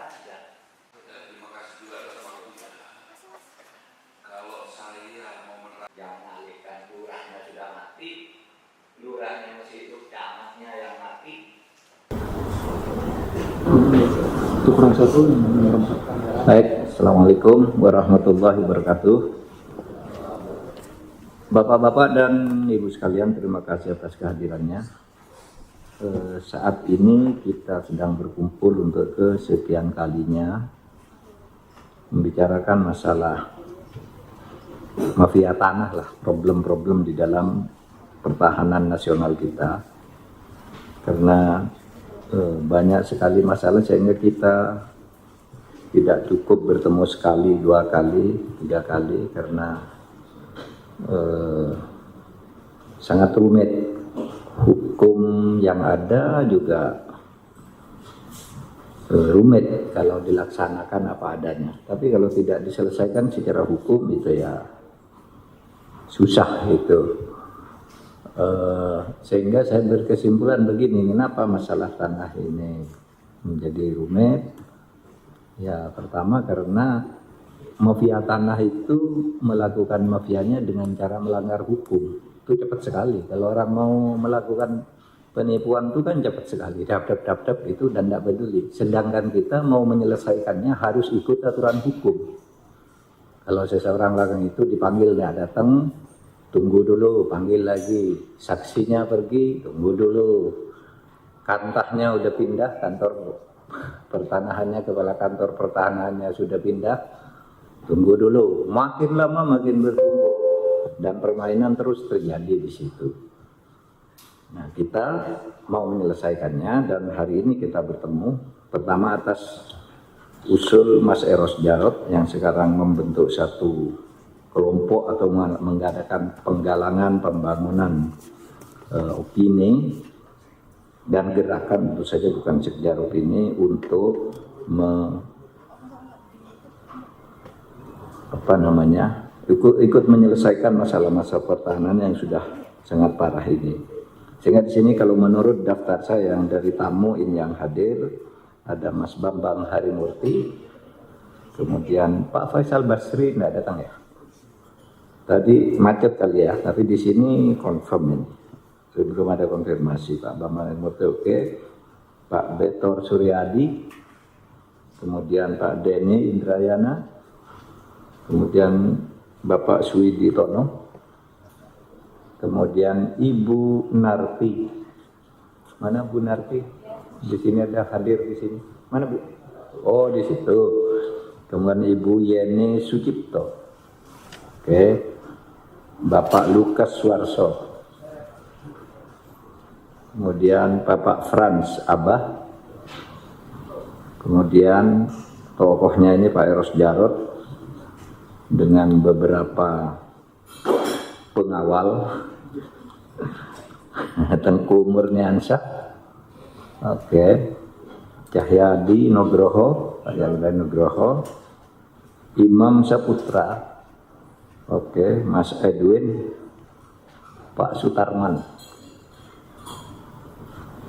saja. Terima kasih juga atas waktunya. Kalau saya mau menerapkan, Jangan alihkan lurahnya sudah mati, lurahnya masih hidup, camatnya yang mati. Tukuran satu. Baik, Assalamualaikum warahmatullahi wabarakatuh. Bapak-bapak dan ibu sekalian, terima kasih atas kehadirannya. Saat ini kita sedang berkumpul untuk kesekian kalinya membicarakan masalah mafia tanah lah, problem-problem di dalam pertahanan nasional kita. Karena banyak sekali masalah sehingga kita tidak cukup bertemu sekali, 2 kali, 3 kali karena sangat rumit. Hukum yang ada juga rumit kalau dilaksanakan apa adanya. Tapi kalau tidak diselesaikan secara hukum itu ya susah itu. Sehingga saya berkesimpulan begini, kenapa masalah tanah ini menjadi rumit? Ya pertama karena mafia tanah itu melakukan mafianya dengan cara melanggar hukum. Itu cepat sekali. Kalau orang mau melakukan penipuan itu kan cepat sekali, dap itu dan tidak peduli. Sedangkan kita mau menyelesaikannya harus ikut aturan hukum. Kalau seseorang lakukan itu dipanggil, dia datang, tunggu dulu, panggil lagi, saksinya pergi, tunggu dulu, kantahnya udah pindah, kantor pertanahannya, kepala kantor pertahanannya sudah pindah, tunggu dulu, makin lama makin bertumpuk dan permainan terus terjadi di situ. Nah, kita mau menyelesaikannya dan hari ini kita bertemu pertama atas usul Mas Eros Jarot yang sekarang membentuk satu kelompok atau mengadakan penggalangan pembangunan opini dan gerakan, tentu saja bukan sekedar opini, untuk ikut menyelesaikan masalah-masalah pertahanan yang sudah sangat parah ini. Sehingga di sini kalau menurut daftar saya yang dari tamu ini yang hadir ada Mas Bambang Harimurti, kemudian Pak Faisal Basri tidak datang ya. Tadi macet kali ya, tapi di sini confirm ini. Belum ada konfirmasi. Pak Bambang Harimurti oke, Pak Betor Suryadi, kemudian Pak Denny Indrayana, kemudian Bapak Suwidi Tono, kemudian Ibu Narti. Mana Bu Narti? Di sini ada hadir di sini. Mana Bu? Oh di situ. Kemudian Ibu Yeni Sucipto. Oke. Bapak Lukas Suarso. Kemudian Bapak Frans Abah. Kemudian tokohnya ini Pak Eros Jarot dengan beberapa pengawal Tengku Murniansyah, oke, Cahyadi Nugroho, Pak Cahyadi Nugroho, Imam Saputra, oke, Mas Edwin, Pak Sutarman,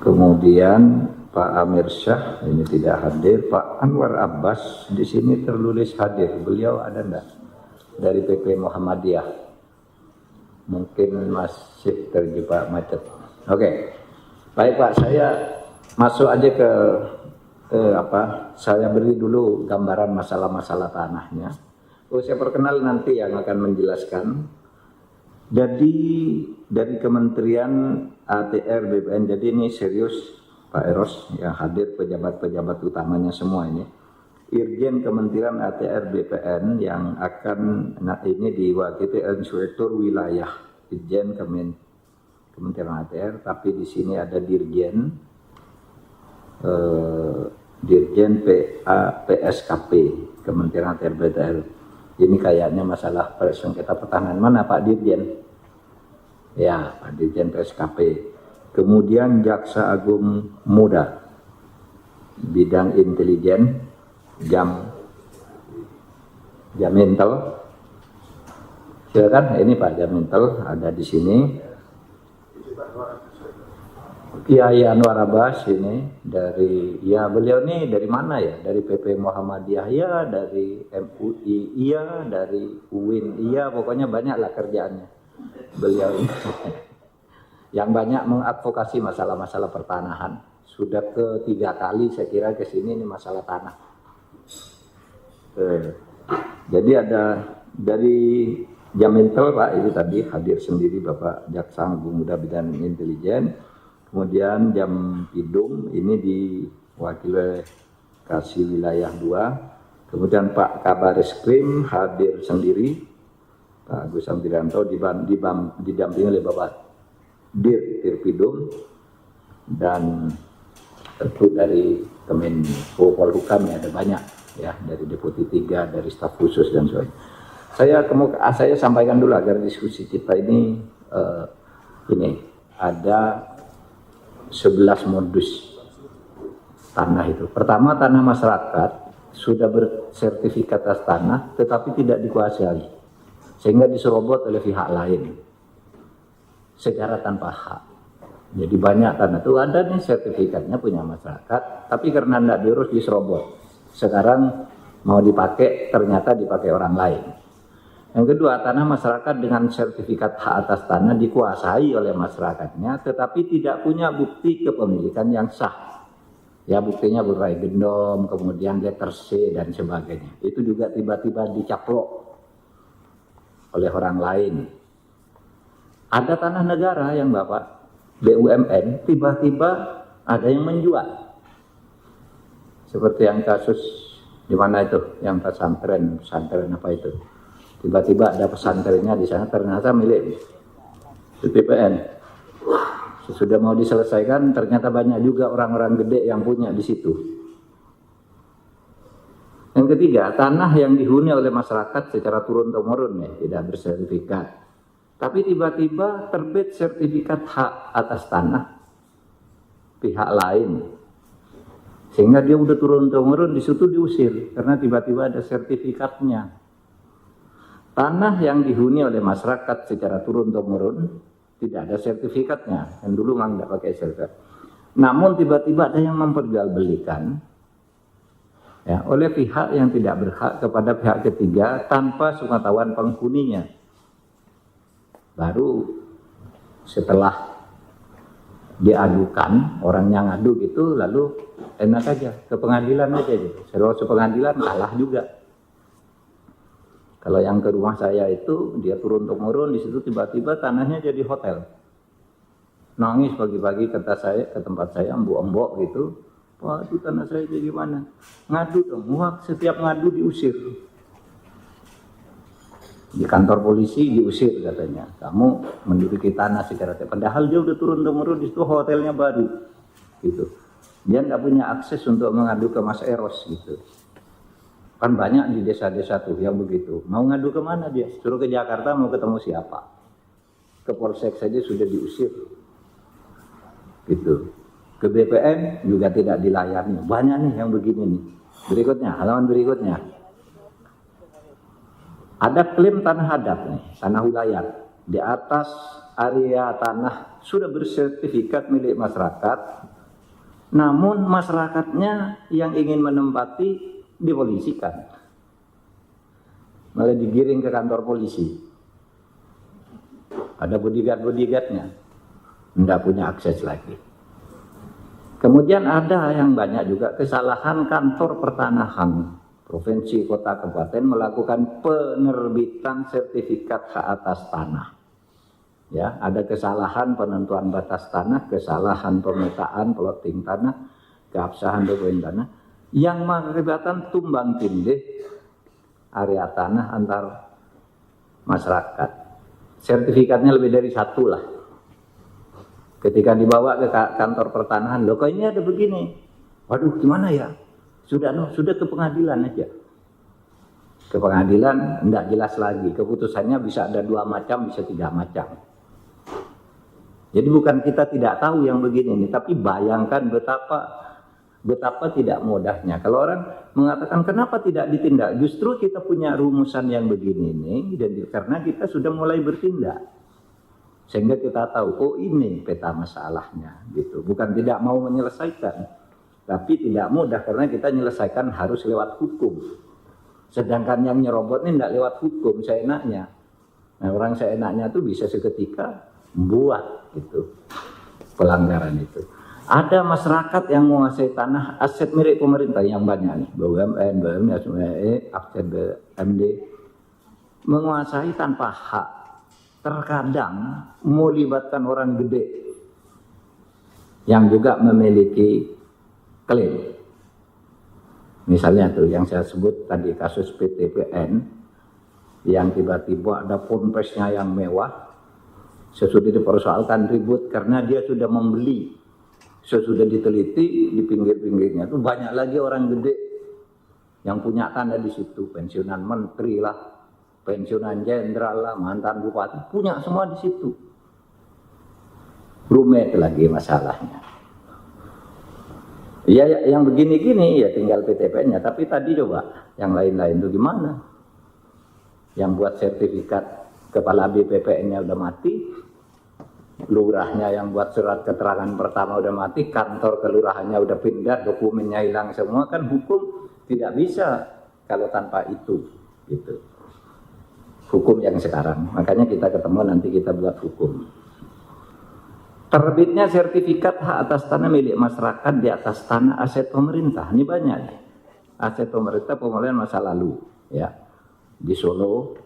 kemudian Pak Amir Syah ini tidak hadir, Pak Anwar Abbas di sini tertulis hadir, beliau ada enggak? Dari PP Muhammadiyah, mungkin masih terjebak macet. Oke, baik Pak, saya masuk aja ke saya beri dulu gambaran masalah-masalah tanahnya. Saya perkenal nanti yang akan menjelaskan. Jadi dari Kementerian ATR BPN, jadi ini serius Pak Eros yang hadir, pejabat-pejabat utamanya semua ini. Irjen Kementerian ATR BPN yang akan ini diwakili Inspektur Wilayah Irjen Kementerian ATR, tapi di sini ada Dirjen PSKP Kementerian ATR BPN. Ini kayaknya masalah sengketa pertahanan. Mana Pak Dirjen? Ya, Pak Dirjen PSKP. Kemudian Jaksa Agung Muda bidang intelijen, Jamintel. Silakan, ini Pak Jamintel ada di sini. Kiai Anwar Abbas ini dari, ya beliau ini dari mana ya? Dari PP Muhammadiyah ya, dari MUI iya, dari UIN iya, pokoknya banyak lah kerjaannya beliau ini. Yang banyak mengadvokasi masalah-masalah pertanahan. Sudah ketiga kali saya kira ke sini ini masalah tanah. Jadi ada dari Jamintel Pak, itu tadi hadir sendiri Bapak Jaksa Agung Muda Bidang Intelijen. Kemudian Jam Pidum ini diwakili oleh Kasih Wilayah 2. Kemudian Pak Kabar Eskrim hadir sendiri, Pak Agus Sambiranto didampingi oleh Bapak Dirpidum, dan tentu dari Kemenko Polhukam ya, ada banyak ya, dari Deputi 3, dari staf khusus dan sebagainya. Saya sampaikan dulu agar diskusi kita ini ada 11 modus tanah itu. Pertama, tanah masyarakat sudah bersertifikat atas tanah tetapi tidak dikuasai, sehingga diserobot oleh pihak lain secara tanpa hak. Jadi banyak tanah itu ada nih sertifikatnya punya masyarakat, tapi karena tidak diurus diserobot. Sekarang mau dipakai, ternyata dipakai orang lain. Yang kedua, tanah masyarakat dengan sertifikat hak atas tanah dikuasai oleh masyarakatnya, tetapi tidak punya bukti kepemilikan yang sah. Ya, buktinya berupa gendom, kemudian letter C dan sebagainya. Itu juga tiba-tiba dicaplok oleh orang lain. Ada tanah negara yang Bapak BUMN tiba-tiba ada yang menjual. Seperti yang kasus di mana itu, yang pesantren apa itu? Tiba-tiba ada pesantrennya di sana ternyata milik BPN. Sesudah mau diselesaikan ternyata banyak juga orang-orang gede yang punya di situ. Yang ketiga, tanah yang dihuni oleh masyarakat secara turun-temurun ya, tidak bersertifikat. Tapi tiba-tiba terbit sertifikat hak atas tanah pihak lain. Sehingga dia udah turun-temurun di situ diusir karena tiba-tiba ada sertifikatnya. Tanah yang dihuni oleh masyarakat secara turun-temurun tidak ada sertifikatnya, yang dulu memang tidak pakai sertifikat. Namun tiba-tiba ada yang memperjualbelikan ya, oleh pihak yang tidak berhak kepada pihak ketiga tanpa sepengetahuan penghuninya. Baru setelah diadukan, orangnya ngadu gitu, lalu enak aja ke pengadilan aja gitu. Setelah ke pengadilan kalah juga. Kalau yang ke rumah saya itu dia turun-temurun, di situ tiba-tiba tanahnya jadi hotel. Nangis pagi-pagi ke tempat saya, embok-embok gitu. Wah, itu tanah saya jadi gimana? Ngadu dong. Wah, setiap ngadu diusir. Di kantor polisi diusir katanya. Kamu menduduki tanah secara padahal dia udah turun-temurun, di situ hotelnya baru. Gitu. Dia nggak punya akses untuk mengadu ke Mas Eros gitu. Kan banyak di desa-desa tuh yang begitu. Mau ngadu kemana dia? Suruh ke Jakarta, mau ketemu siapa? Ke Polsek saja sudah diusir. Gitu. Ke BPN juga tidak dilayani. Banyak nih yang begini nih. Berikutnya, halaman berikutnya. Ada klaim tanah adat nih, tanah wilayah. Di atas area tanah sudah bersertifikat milik masyarakat. Namun masyarakatnya yang ingin menempati dipolisikan, malah digiring ke kantor polisi. Ada bodyguard-bodyguardnya, tidak punya akses lagi. Kemudian ada yang banyak juga kesalahan kantor pertanahan provinsi, kota, kabupaten melakukan penerbitan sertifikat hak atas tanah. Ya, ada kesalahan penentuan batas tanah, kesalahan pemetaan plotting tanah, keabsahan dokumen tanah, yang mengakibatkan tumbang tindih area tanah antar masyarakat. Sertifikatnya lebih dari satu lah. Ketika dibawa ke kantor pertanahan, loh kok ini ada begini. Waduh, gimana ya? Sudah ke pengadilan aja. Ke pengadilan enggak jelas lagi. Keputusannya bisa ada 2 macam, bisa 3 macam. Jadi bukan kita tidak tahu yang begini ini, tapi bayangkan betapa tidak mudahnya. Kalau orang mengatakan kenapa tidak ditindak, justru kita punya rumusan yang begini ini, dan karena kita sudah mulai bertindak. Sehingga kita tahu, oh ini peta masalahnya gitu. Bukan tidak mau menyelesaikan, tapi tidak mudah karena kita menyelesaikan harus lewat hukum. Sedangkan yang nyerobot ini tidak lewat hukum, seenaknya. Nah, orang seenaknya itu bisa seketika buat gitu pelanggaran itu. Ada masyarakat yang menguasai tanah aset milik pemerintah yang banyak nih, BUMN, aset BUMD, menguasai tanpa hak. Terkadang melibatkan orang gede yang juga memiliki klaim. Misalnya tuh yang saya sebut tadi kasus PTPN yang tiba-tiba ada ponpesnya yang mewah, sesudah dipersoalkan ribut karena dia sudah membeli, sesudah diteliti di pinggir-pinggirnya tuh banyak lagi orang gede yang punya tanah di situ, pensiunan menteri lah, pensiunan jenderal lah, mantan bupati, punya semua di situ. Rumit lagi masalahnya. Ya yang begini-gini ya tinggal PTPN-nya, tapi tadi coba yang lain-lain itu gimana? Yang buat sertifikat kepala BPPN-nya udah mati, lurahnya yang buat surat keterangan pertama udah mati, kantor kelurahannya udah pindah, dokumennya hilang semua, kan hukum tidak bisa kalau tanpa itu gitu. Hukum yang sekarang, makanya kita ketemu nanti kita buat hukum. Terbitnya sertifikat hak atas tanah milik masyarakat di atas tanah aset pemerintah, ini banyak nih. Aset pemerintah pemulihan masa lalu, ya di Solo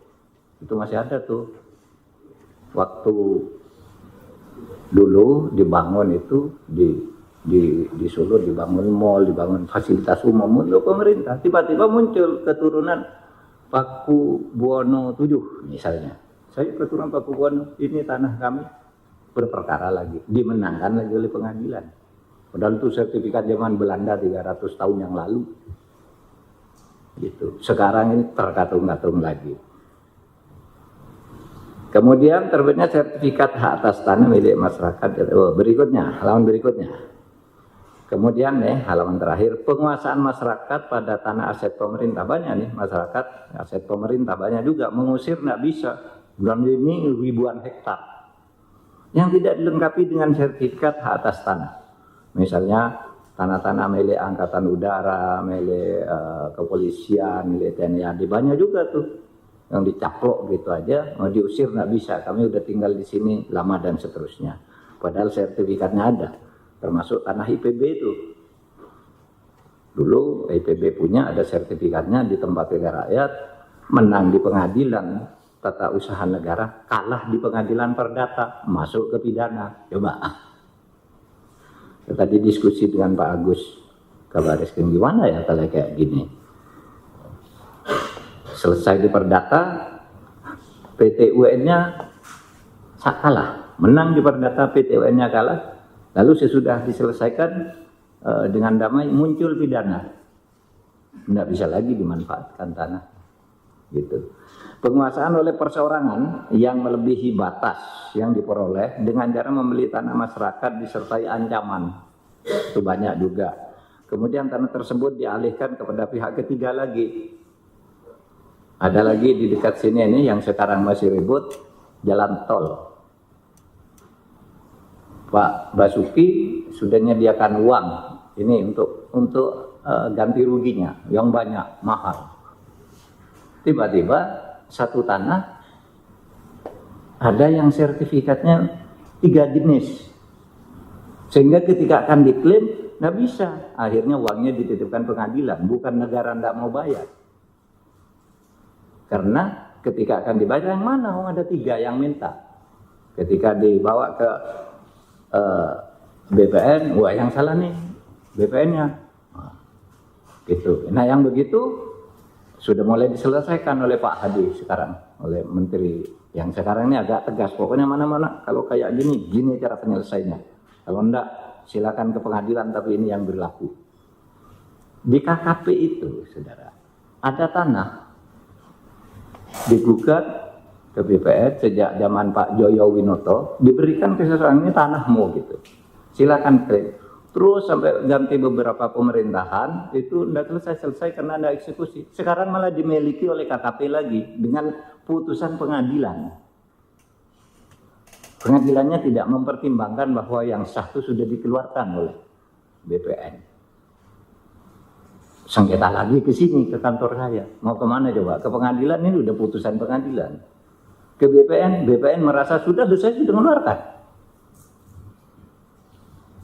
itu masih ada tuh. Waktu dulu dibangun itu di Solo dibangun mall, dibangun fasilitas umum untuk pemerintah. Tiba-tiba muncul keturunan Paku Buwono 7 misalnya. Saya keturunan Paku Buwono, ini tanah kami, berperkara lagi, dimenangkan lagi oleh pengadilan. Padahal itu sertifikat zaman Belanda 300 tahun yang lalu. Gitu. Sekarang ini terkatung-katung lagi. Kemudian terbitnya sertifikat hak atas tanah milik masyarakat. Berikutnya, halaman berikutnya. Kemudian halaman terakhir, penguasaan masyarakat pada tanah aset pemerintah. Banyak nih masyarakat, aset pemerintah banyak juga, mengusir nggak bisa. Bulan ini ribuan hektar yang tidak dilengkapi dengan sertifikat hak atas tanah. Misalnya tanah-tanah milik Angkatan Udara, milik kepolisian, milik TNI AD, banyak juga tuh yang dicaplok gitu aja, mau diusir nggak bisa, kami udah tinggal di sini lama dan seterusnya. Padahal sertifikatnya ada, termasuk tanah IPB itu. Dulu IPB punya, ada sertifikatnya, ditempati oleh rakyat, menang di pengadilan tata usaha negara, kalah di pengadilan perdata, masuk ke pidana. Coba. Tadi diskusi dengan Pak Agus Kabariskin, gimana ya kalau kayak gini? Selesai di perdata, PT UN-nya kalah, menang di perdata, PT UN-nya kalah, lalu sesudah diselesaikan dengan damai muncul pidana, tidak bisa lagi dimanfaatkan tanah, gitu. Penguasaan oleh perseorangan yang melebihi batas yang diperoleh dengan cara membeli tanah masyarakat disertai ancaman, itu banyak juga. Kemudian tanah tersebut dialihkan kepada pihak ketiga lagi. Ada lagi di dekat sini ini yang sekarang masih ribut, jalan tol. Pak Basuki sudah menyediakan uang ini untuk ganti ruginya yang banyak, mahal. Tiba-tiba satu tanah ada yang sertifikatnya 3 jenis, sehingga ketika akan diklaim nggak bisa. Akhirnya uangnya dititipkan pengadilan, bukan negara nggak mau bayar. Karena ketika akan dibayar yang mana? Ada 3 yang minta. Ketika dibawa ke BPN, wah yang salah nih BPN-nya. Gitu. Nah yang begitu sudah mulai diselesaikan oleh Pak Hadi sekarang, oleh Menteri yang sekarang ini agak tegas. Pokoknya mana-mana kalau kayak gini cara penyelesaiannya. Kalau enggak silakan ke pengadilan, tapi ini yang berlaku. Di KKP itu, saudara, ada tanah digugat ke BPN sejak zaman Pak Joyo Winoto, diberikan ke seseorang, ini tanahmu gitu. Silakan klaim. Terus sampai ganti beberapa pemerintahan, itu tidak selesai karena ada eksekusi. Sekarang malah dimiliki oleh KKP lagi dengan putusan pengadilan. Pengadilannya tidak mempertimbangkan bahwa yang sah itu sudah dikeluarkan oleh BPN. Sengketa lagi ke sini, ke kantor saya. Mau kemana coba? Ke pengadilan, ini udah putusan pengadilan. Ke BPN, BPN merasa sudah mengeluarkan.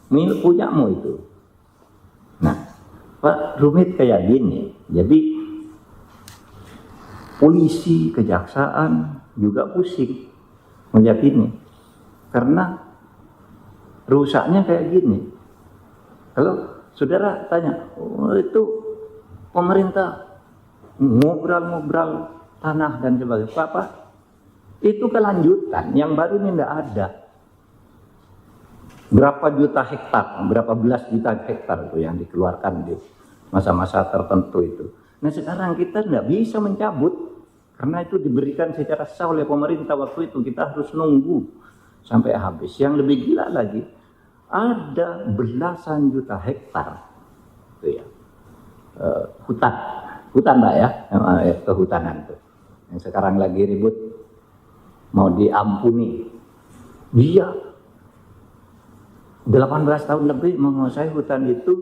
Milik punyamu itu. Nah, Pak, rumit kayak gini. Jadi polisi, kejaksaan juga pusing melihat ini. Karena rusaknya kayak gini. Kalau saudara tanya, oh, itu pemerintah ngobrol tanah dan sebagainya. Pak, itu kelanjutan, yang baru ini tidak ada. Berapa juta hektar, berapa belas juta hektar itu yang dikeluarkan di masa-masa tertentu itu. Nah sekarang kita tidak bisa mencabut, karena itu diberikan secara sah oleh pemerintah waktu itu. Kita harus nunggu sampai habis. Yang lebih gila lagi, ada belasan juta hektar itu ya, hutan Mbak ya, kehutanan itu. Yang sekarang lagi ribut mau diampuni. Dia 18 tahun lebih menguasai hutan itu,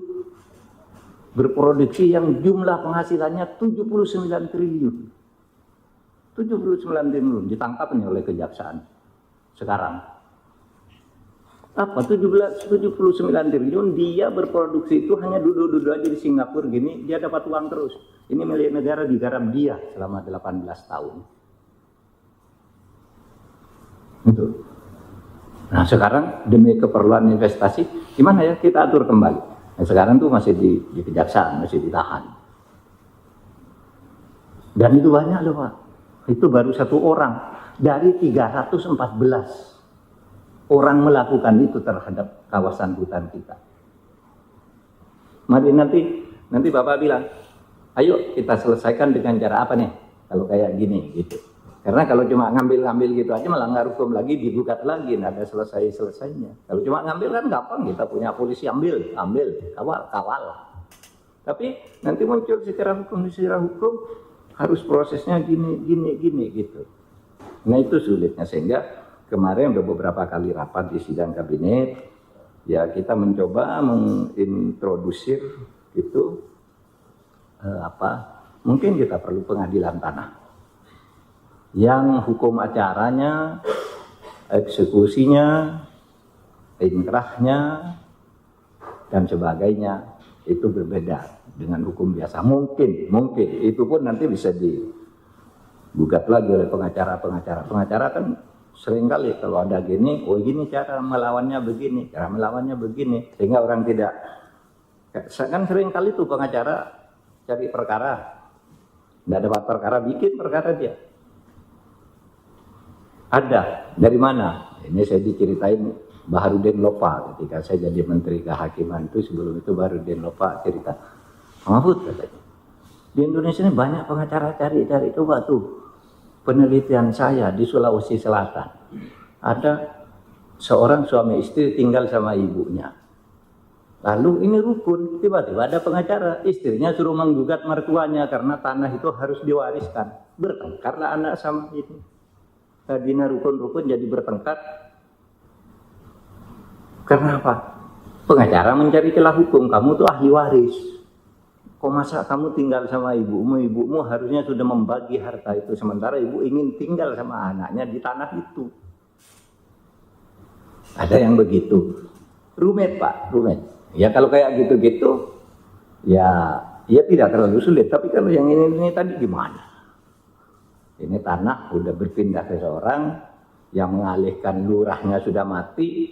berproduksi yang jumlah penghasilannya 79 triliun. 79 triliun ditangkap nih oleh kejaksaan sekarang. Apa 79 triliun dia berproduksi itu hanya duduk-duduk aja di Singapura gini, dia dapat uang terus. Ini milik negara, digarap dia selama 18 tahun. Itu. Nah sekarang demi keperluan investasi, gimana ya kita atur kembali. Nah, sekarang tuh masih di kejaksaan, masih ditahan. Dan itu banyak loh Pak. Itu baru satu orang dari 314 orang melakukan itu terhadap kawasan hutan kita. Mari nanti Bapak bilang, ayo kita selesaikan dengan cara apa nih? Kalau kayak gini gitu. Karena kalau cuma ngambil gitu aja malah nggak hukum lagi, digugat lagi, nggak ada selesainya. Kalau cuma ngambil kan gampang, kita punya polisi ambil, kawal. Tapi nanti muncul secara hukum harus prosesnya gini gitu. Nah itu sulitnya, sehingga kemarin udah beberapa kali rapat di sidang kabinet, ya kita mencoba mengintrodusir itu mungkin kita perlu pengadilan tanah. Yang hukum acaranya, eksekusinya, inkrahnya, dan sebagainya itu berbeda dengan hukum biasa. Mungkin itu pun nanti bisa digugat lagi oleh pengacara. Pengacara kan seringkali kalau ada gini, oh gini cara melawannya begini, sehingga orang tidak. Kan seringkali tuh pengacara cari perkara, nggak dapat perkara, bikin perkara dia. Ada, dari mana? Ini saya diceritain Baharudin Lopa ketika saya jadi Menteri Kehakiman itu, sebelum itu Baharudin Lopa cerita, Mahfud katanya, di Indonesia ini banyak pengacara cari coba tuh penelitian saya di Sulawesi Selatan. Ada seorang suami istri tinggal sama ibunya. Lalu ini rukun, tiba-tiba ada pengacara, istrinya suruh menggugat mertuanya karena tanah itu harus diwariskan. Bertengkarlah anak sama ini. Tadinya rukun-rukun jadi bertengkar. Karena apa? Pengacara mencari celah hukum, kamu tuh ahli waris. Kok masa kamu tinggal sama ibumu harusnya sudah membagi harta itu, sementara ibu ingin tinggal sama anaknya di tanah itu. Ada yang begitu. Rumit Pak, rumit. Ya kalau kayak gitu-gitu, ya tidak terlalu sulit. Tapi kalau yang ini tadi gimana? Ini tanah udah berpindah ke seorang yang mengalihkan, lurahnya sudah mati,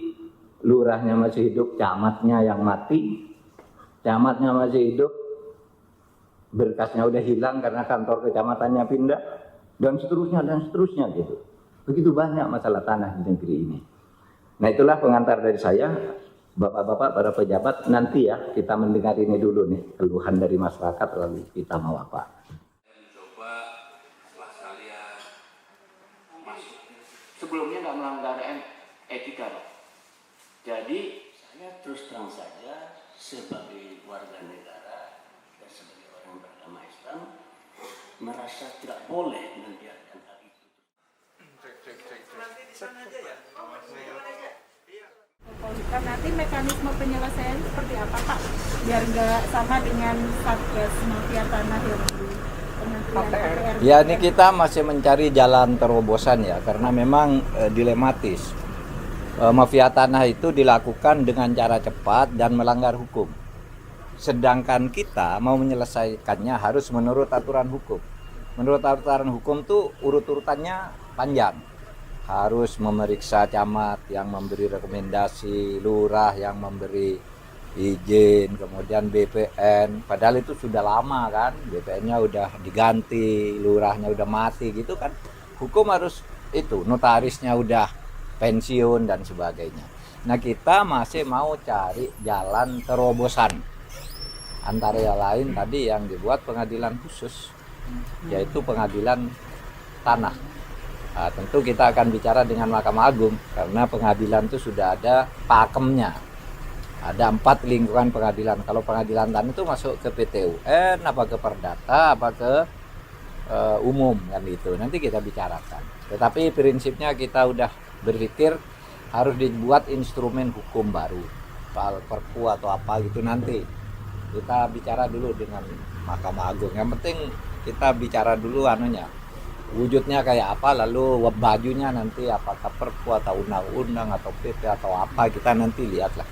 lurahnya masih hidup, camatnya yang mati, camatnya masih hidup, berkasnya udah hilang karena kantor kecamatannya pindah, dan seterusnya gitu. Begitu banyak masalah tanah di negeri ini. Nah itulah pengantar dari saya. Bapak-bapak, para pejabat, nanti ya kita mendengar ini dulu nih, keluhan dari masyarakat, lalu kita mau apa. Sebelumnya nggak melanggar etika, Pak. Jadi saya terus terang saja sebagai warga negara dan sebagai orang beragama Islam merasa tidak boleh membiarkan hal itu. Polhukam nanti mekanisme penyelesaian seperti apa Pak? Biar nggak sama dengan Satgas Mafia Tanah yang di Kementerian APR. Ya, ini kita masih mencari jalan terobosan ya, karena memang dilematis. Mafia tanah itu dilakukan dengan cara cepat dan melanggar hukum. Sedangkan kita mau menyelesaikannya harus menurut aturan hukum. Menurut aturan hukum tuh urut-urutannya panjang. Harus memeriksa camat yang memberi rekomendasi, lurah yang memberi izin, kemudian BPN. Padahal itu sudah lama kan, BPN-nya udah diganti, lurahnya udah mati gitu kan. Hukum harus itu, notarisnya udah pensiun dan sebagainya. Nah, kita masih mau cari jalan terobosan. Antara yang lain tadi yang dibuat pengadilan khusus, yaitu pengadilan tanah. Nah, tentu kita akan bicara dengan Mahkamah Agung karena pengadilan itu sudah ada pakemnya. Ada 4 lingkungan pengadilan. Kalau pengadilan tanah itu masuk ke PT UN, apa ke Perdata, apa ke umum kan itu. Nanti kita bicarakan. Tetapi prinsipnya kita udah berpikir harus dibuat instrumen hukum baru, soal perpu atau apa gitu. Nanti kita bicara dulu dengan Mahkamah Agung. Yang penting kita bicara dulu anunya, wujudnya kayak apa, lalu bajunya nanti apakah perpu atau undang-undang atau PP atau apa, kita nanti lihatlah.